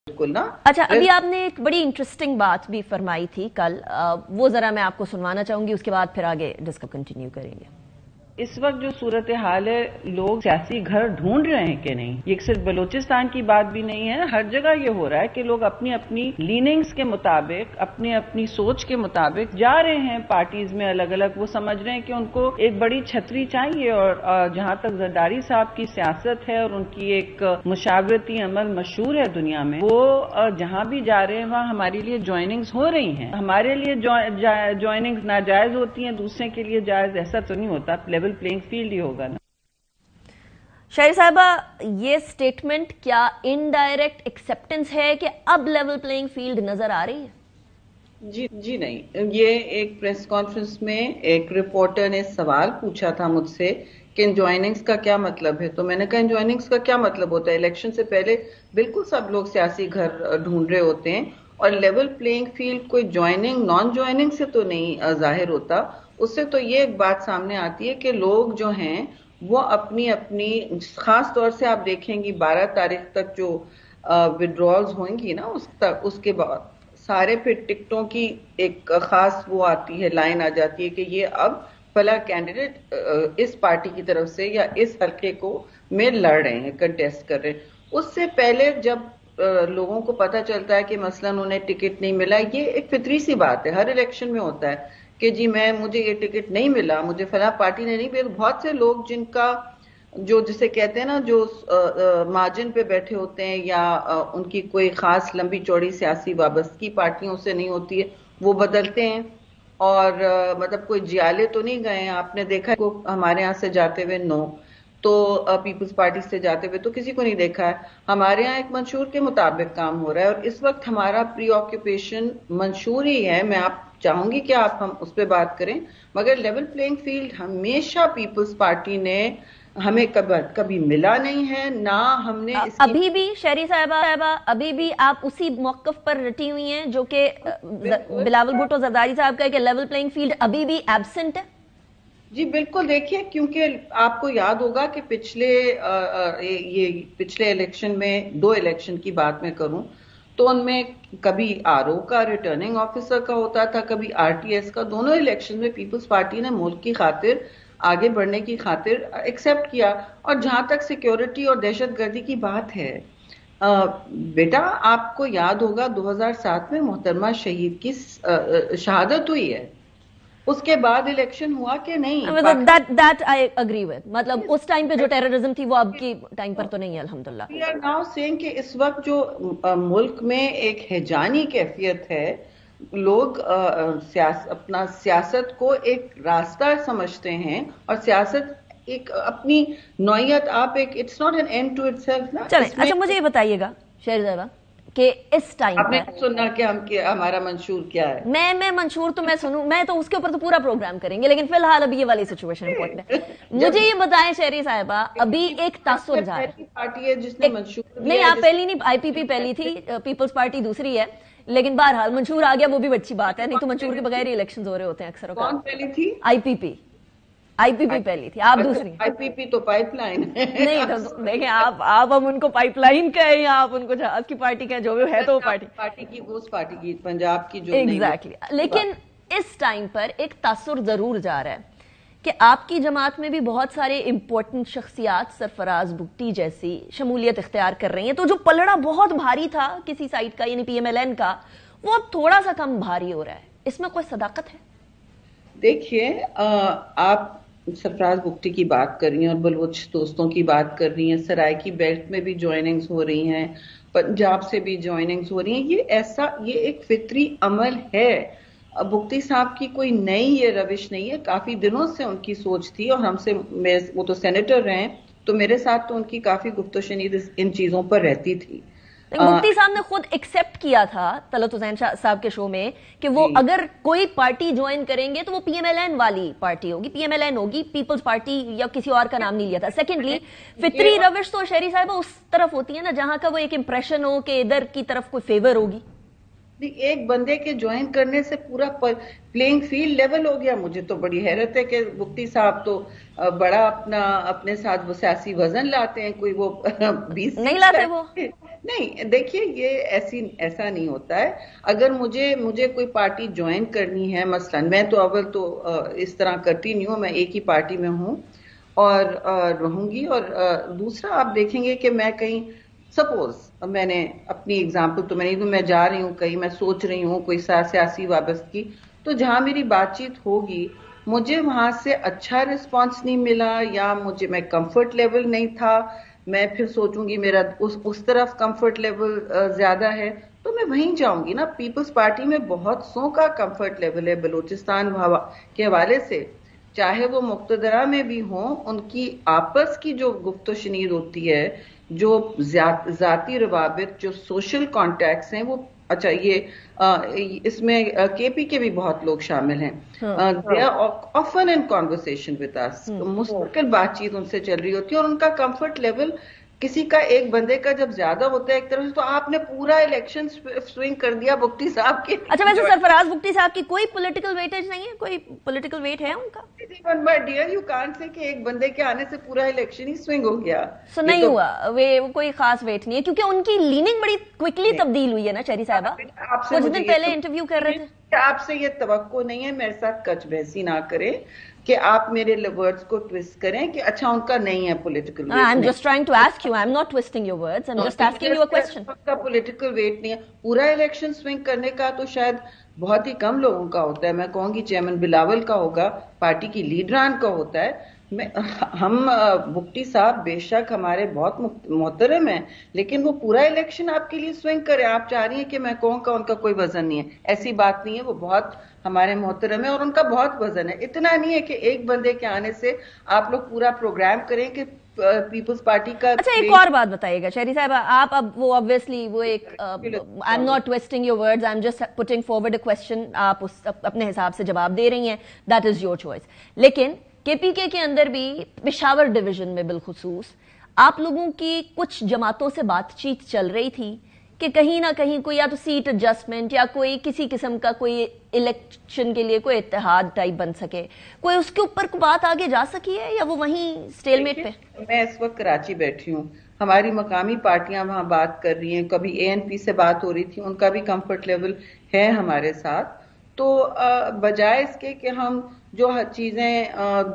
बिल्कुल ना। अच्छा, अभी आपने एक बड़ी इंटरेस्टिंग बात भी फरमाई थी कल, वो जरा मैं आपको सुनवाना चाहूंगी, उसके बाद फिर आगे डिस्कस कंटिन्यू करेंगे। इस वक्त जो सूरत हाल है, लोग सियासी घर ढूंढ रहे हैं कि नहीं। ये सिर्फ बलूचिस्तान की बात भी नहीं है, हर जगह ये हो रहा है कि लोग अपनी अपनी लीनिंग्स के मुताबिक, अपनी अपनी सोच के मुताबिक जा रहे हैं पार्टीज में अलग अलग। वो समझ रहे हैं कि उनको एक बड़ी छतरी चाहिए, और जहां तक जरदारी साहब की सियासत है और उनकी एक मुशावरती अमल मशहूर है दुनिया में, वो जहां भी जा रहे हैं वहां हमारे लिए ज्वाइनिंग्स हो रही हैं। हमारे लिए ज्वाइनिंग्स नाजायज होती हैं, दूसरे के लिए जायज, ऐसा तो नहीं होता। लेवल प्लेइंग फील्ड ही होगा ना। शायरी साहबा, ये स्टेटमेंट क्या इनडायरेक्ट एक्सेप्टेंस है कि अब लेवल प्लेइंग फील्ड नजर आ रही है? जी नहीं। ये एक प्रेस कॉन्फ्रेंस में एक रिपोर्टर ने सवाल पूछा था मुझसे कि इन ज्वाइनिंग्स का क्या मतलब है। तो मैंने कहा इन ज्वाइनिंग्स का क्या मतलब होता है। इलेक्शन से पहले बिल्कुल सब लोग सियासी घर ढूंढ रहे होते हैं, और लेवल प्लेइंग फील्ड कोई ज्वाइनिंग नॉन ज्वाइनिंग से तो नहीं जाहिर होता। उससे तो ये एक बात सामने आती है कि लोग जो हैं वो अपनी अपनी, खास तौर से आप देखेंगी 12 तारीख तक जो विड्रॉल्स होंगी ना, उसके बाद सारे फिर टिकटों की एक खास वो आती है, लाइन आ जाती है कि ये अब फला कैंडिडेट इस पार्टी की तरफ से या इस हल्के को में लड़ रहे हैं, कंटेस्ट कर रहे हैं। उससे पहले जब लोगों को पता चलता है कि मसलन उन्हें टिकट नहीं मिला, ये एक फितरी सी बात है, हर इलेक्शन में होता है कि जी मुझे ये टिकट नहीं मिला, मुझे फला पार्टी ने नहीं मिला। बहुत से लोग जिनका जो जिसे कहते हैं ना, जो मार्जिन पे बैठे होते हैं या उनकी कोई खास लंबी चौड़ी सियासी वाबस्तगी पार्टियों से नहीं होती है, वो बदलते हैं। और मतलब कोई जियाले तो नहीं गए, आपने देखा को हमारे यहाँ से जाते हुए नो, तो पीपल्स पार्टी से जाते हुए तो किसी को नहीं देखा है। हमारे यहाँ एक मंशूर के मुताबिक काम हो रहा है, और इस वक्त हमारा प्री ऑक्यूपेशन मंशूर ही है। मैं आप चाहूंगी कि आप हम उस पर बात करें, मगर लेवल प्लेइंग फील्ड हमेशा पीपल्स पार्टी ने हमें कभी मिला नहीं है ना। हमने अभी भी शायरी साहबा अभी भी आप उसी मौकफ पर रटी हुई हैं जो कि बिलावल भुट्टो जरदारी साहब का, कि लेवल प्लेइंग फील्ड अभी भी एब्सेंट है? जी बिल्कुल। देखिए, क्योंकि आपको याद होगा कि पिछले इलेक्शन में, 2 इलेक्शन की बात मैं करूं तो उनमें कभी आरओ का, रिटर्निंग ऑफिसर का होता था, कभी आरटीएस का। दोनों इलेक्शन में पीपल्स पार्टी ने मुल्क की खातिर, आगे बढ़ने की खातिर एक्सेप्ट किया। और जहां तक सिक्योरिटी और दहशतगर्दी की बात है, बेटा आपको याद होगा 2007 में मोहतरमा शहीद की शहादत हुई है, उसके बाद इलेक्शन हुआ कि नहीं? That I agree with. मतलब उस टाइम पे जो टेररिज्म थी वो अब की टाइम पर तो नहीं है, अल्हम्दुलिल्लाह। वी आर नाउ सेइंग कि इस वक्त जो मुल्क में एक हैजानी कैफियत है, लोग अपना सियासत को एक रास्ता समझते हैं, और सियासत एक अपनी नौयत, आप एक, it's not an end to itself ना। चलें, अच्छा मुझे ये बताइएगा शायरी साहबा कि इस टाइम आपने सुना कि हमारा मंशूर क्या है? मैं मंशूर तो मैं सुनूं, मैं तो उसके ऊपर तो पूरा प्रोग्राम करेंगे, लेकिन फिलहाल अभी ये वाली सिचुएशन इंपॉर्टेंट है। मुझे ये बताएं शायरी साहबा, अभी एक तासुर जा रहा है, पार्टी है जिसने मंशूर नहीं आप पहली नहीं, आईपीपी पहली थी, पीपल्स पार्टी दूसरी है, लेकिन बहरहाल मंशूर आ गया, वो भी अच्छी बात है, नहीं तो मंशूर के बगैर ही इलेक्शन हो रहे होते हैं अक्सर। कौन पहली थी? आईपीपी पहली थी, आप दूसरी। आईपीपी तो पाइपलाइन है। नहीं तो देखें, आप हम उनको पाइपलाइन कहें या आप उनको जहाज की पार्टी कहें, जो भी है तो पार्टी की, उस पार्टी की, पंजाब की जो एग्जैक्टली। लेकिन इस टाइम पर एक तासुर जरूर जा रहा है कि आपकी जमात में भी बहुत सारे इंपॉर्टेंट शख्सियात, सरफराज भुट्टी जैसी, शमूलियत इख्तियार कर रही हैं। तो जो पलड़ा बहुत भारी था किसी साइड का, यानी पीएमएलएन का, वो अब थोड़ा सा कम भारी हो रहा है। इसमें कोई सदाकत है? देखिए, आप सरफराज भुट्टी की बात कर रही हैं और बलूच दोस्तों की बात कर रही हैं, सराय की बेल्ट में भी ज्वाइनिंग्स हो रही हैं, पंजाब से भी ज्वाइनिंग्स हो रही हैं। ये एक फितरी अमल है। भुट्टी साहब की कोई नई ये रविश नहीं है, काफी दिनों से उनकी सोच थी, और हमसे, वो तो सेनेटर रहे, तो मेरे साथ तो उनकी काफी गुफ्तशनीद इन चीजों पर रहती थी। मुफ्ती साहब ने खुद एक्सेप्ट किया था तलत हुसैन साहब के शो में कि वो अगर कोई पार्टी ज्वाइन करेंगे तो वो पीएमएलएन वाली पार्टी होगी, पीएमएलएन होगी, पीपल्स पार्टी या किसी और का नाम नहीं लिया था। सेकेंडली, फितरी रविश तो शहरी साहब उस तरफ होती है ना जहां का वो एक इंप्रेशन हो कि इधर की तरफ कोई फेवर होगी। ایک بندے کے جوائن کرنے سے پورا پلینگ فیلڈ لیول ہو گیا. مجھے تو بڑی حیرت ہے کہ مفتی صاحب تو بڑا اپنے ساتھ وہ سیاسی وزن لاتے ہیں, کوئی وہ 20 نہیں لاتے وہ. نہیں دیکھیے یہ ایسا نہیں ہوتا ہے. اگر مجھے کوئی پارٹی جوائن کرنی ہے, مثلا میں تو اول تو اس طرح کرتی نہیں ہوں, میں ایک ہی پارٹی میں ہوں اور رہوں گی. اور دوسرا آپ دیکھیں گے کہ میں کہیں سپوز میں نے اپنی اگزامپل تو میں جا رہی ہوں کہیں, میں سوچ رہی ہوں کوئی سیاسی وابستگی, تو جہاں میری بات چیت ہوگی مجھے وہاں سے اچھا رسپانس نہیں ملا یا میں کمفرٹ لیول نہیں تھا, میں پھر سوچوں گی میرا اس طرف کمفرٹ لیول زیادہ ہے تو میں وہیں جاؤں گی نا. پیپلز پارٹی میں بہت سو کا کمفرٹ لیول ہے بلوچستان کے حوالے سے, چاہے وہ مقتدرہ میں بھی ہوں, ان کی آپس کی جو گفت و شنید ہوتی ہے, جو ذاتی روابط, جو سوشل کانٹیکٹس ہیں, وہ اچھا یہ اس میں کے پی کے بھی بہت لوگ شامل ہیں. they are often in conversation with us, مستقل بات چیت ان سے چل رہی ہوتی ہے اور ان کا کمفرٹ لیول کسی کا ایک بندے کا جب زیادہ ہوتا ہے ایک طرف سے, تو آپ نے پورا الیکشن سوئنگ کر دیا بگٹی صاحب کے. اچھا ویسے سرفراز بگٹی صاحب کی کوئی پولیٹیکل ویٹیج نہیں ہے, کوئی پولیٹیکل ویٹ ہے ان کا؟ ڈیئر یو کانٹ سے کہ ایک بندے کے آنے سے پورا الیکشن ہی سوئنگ ہو گیا. سو نہیں ہوا, وہ کوئی خاص ویٹ نہیں ہے کیونکہ ان کی لیننگ بڑی کوئکلی تبدیل ہوئی ہے نا شہری صاحبہ. کچھ دن پہلے انٹرویو کر رہے تھے. آپ سے یہ توقع نہیں ہے میرے ساتھ کچ بحثی نہ کریں کہ آپ میرے ورڈز کو ٹویسٹ کریں کہ اچھا ان کا نہیں ہے political weight. I'm just trying to ask you, I'm not twisting your words, I'm just asking you a question. ان کا پولیٹیکل ویٹ نہیں ہے. پورا الیکشن سوئنگ کرنے کا تو شاید بہت ہی کم لوگوں کا ہوتا ہے. میں کہوں گی چیئرمین بلاول کا ہوگا, پارٹی کی لیڈران کا ہوتا ہے. ہم بگٹی صاحب بے شک ہمارے بہت محترم ہیں, لیکن وہ پورا الیکشن آپ کے لیے سوئنگ کرے. آپ چاہ رہی ہیں کہ میں کہوں کا ان کا کوئی وزن نہیں ہے, ایسی بات نہیں ہے. وہ بہت ہمارے محترم ہیں اور ان کا بہت وزن ہے. اتنا نہیں ہے کہ ایک بندے کے آنے سے آپ لوگ پورا پروگرام کریں کہ پیپلز پارٹی کا. اچھا ایک اور بات بتائیے گا شہری صاحبہ, آپ اب وہ obviously وہ ایک I'm not twisting your words, I'm just putting forward a question, آپ اپنے حساب سے جواب دے رہی ہیں, that is your choice. لیکن کے پی کے اندر بھی پشاور ڈویژن میں بالخصوص آپ لوگوں کی کچھ جماعتوں سے بات چیت چل رہی تھی کہ کہیں نہ کہیں کوئی یا تو سیٹ ایڈجسٹمنٹ یا کوئی کسی قسم کا کوئی الیکشن کے لیے کوئی اتحاد ٹائپ بن سکے, کوئی اس کے اوپر کوئی بات آگے جا سکی ہے یا وہ وہیں سٹیل میٹ پہ؟ میں اس وقت کراچی بیٹھی ہوں, ہماری مقامی پارٹیاں وہاں بات کر رہی ہیں, کبھی اے این پی سے بات ہو رہی تھی, ان کا بھی کمفرٹ لیول ہے ہمارے ساتھ. تو بجائے اس کے کہ ہم جو چیزیں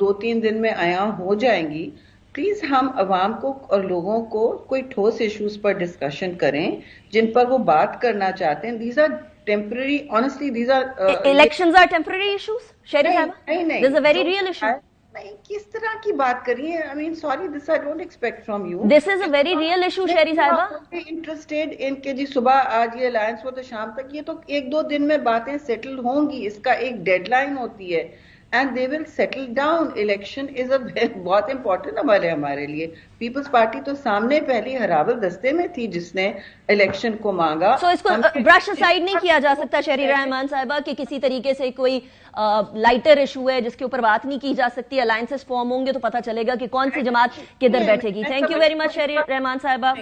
2-3 دن میں عیاں ہو جائیں گی, پلیز ہم عوام کو اور لوگوں کو کوئی ٹھوس ایشوز پر ڈسکشن کریں جن پر وہ بات کرنا چاہتے ہیں. These are temporary, honestly these are elections are temporary issues شہری صاحبہ. نہیں, this is a very real issue. نہیں, کس طرح کی بات کریے, I mean sorry, this I don't expect from you. This is a very real issue شہری صاحبہ. انٹرسٹیڈ ان کے جی صبح آج یہ الائنس ہو تو شام تک, یہ تو 1-2 دن میں باتیں سیٹل ہوں گی, اس کا ایک ڈیڈ لائن ہوتی ہے. And they will settle down. Election is a بہت امپورٹنٹ ہمارے لیے. پیپلز پارٹی تو سامنے پہلی ہراول دستے میں تھی جس نے الیکشن کو مانگا. سو اس کو برش اسائڈ نہیں کیا جا سکتا شہری رحمان صاحبہ کہ کسی طریقے سے کوئی لائٹر ایشو ہے جس کے اوپر بات نہیں کی جا سکتی, الائنسز فارم ہوں گے تو پتہ چلے گا کہ کون سی جماعت کدھر بیٹھے گی. تھینک یو ویری مچ شہری رحمان صاحبہ.